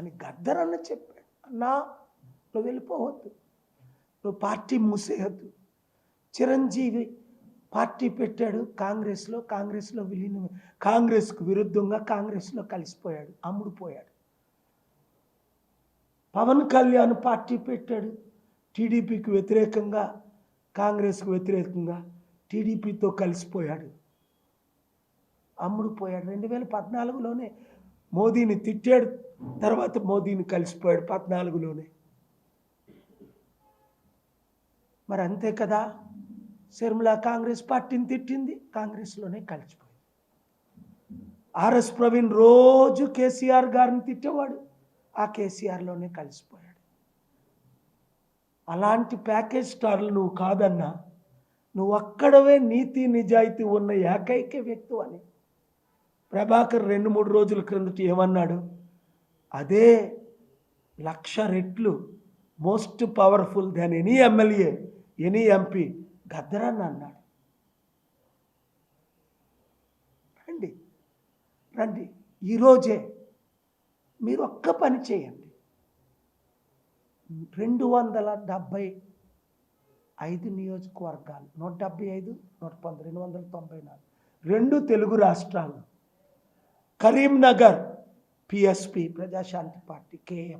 అని గద్దరన్న చెప్పాడు. అన్నా, నువ్వు వెళ్ళిపోవద్దు, నువ్వు పార్టీ మూసేయద్దు. చిరంజీవి పార్టీ పెట్టాడు కాంగ్రెస్లో విలీనం, కాంగ్రెస్కు విరుద్ధంగా కాంగ్రెస్లో కలిసిపోయాడు, అమ్ముడుపోయాడు. పవన్ కళ్యాణ్ పార్టీ పెట్టాడు, టీడీపీకి వ్యతిరేకంగా, కాంగ్రెస్కు వ్యతిరేకంగా టీడీపీతో కలిసిపోయాడు, అమ్ముడుపోయాడు. 2014లోనే మోదీని తిట్టాడు, తర్వాత మోదీని కలిసిపోయాడు 14లోనే. మరి అంతే కదా, శర్మిల కాంగ్రెస్ పార్టీని తిట్టింది, కాంగ్రెస్లోనే కలిసిపోయింది. ఆర్ఎస్ ప్రవీణ్ రోజు కేసీఆర్ గారిని తిట్టేవాడు, ఆ కేసీఆర్లోనే కలిసిపోయాడు. అలాంటి ప్యాకేజ్ స్టార్లు నువ్వు కాదన్నా, నువ్వు అక్కడవే నీతి నిజాయితీ ఉన్న ఏకైక వ్యక్తి అని ప్రభాకర్ 2-3 రోజుల క్రిందట ఏమన్నాడు? అదే 1,00,000 రెట్లు most powerful then any MLA, any MP గద్దరన్న అన్నాడు. రండి రండి, ఈరోజే మీరు ఒక్క పని చేయండి. 275 నియోజకవర్గాలు, 175, 119, 294, 2 తెలుగు రాష్ట్రాలు, Karimnagar PSP Prajashanti party KA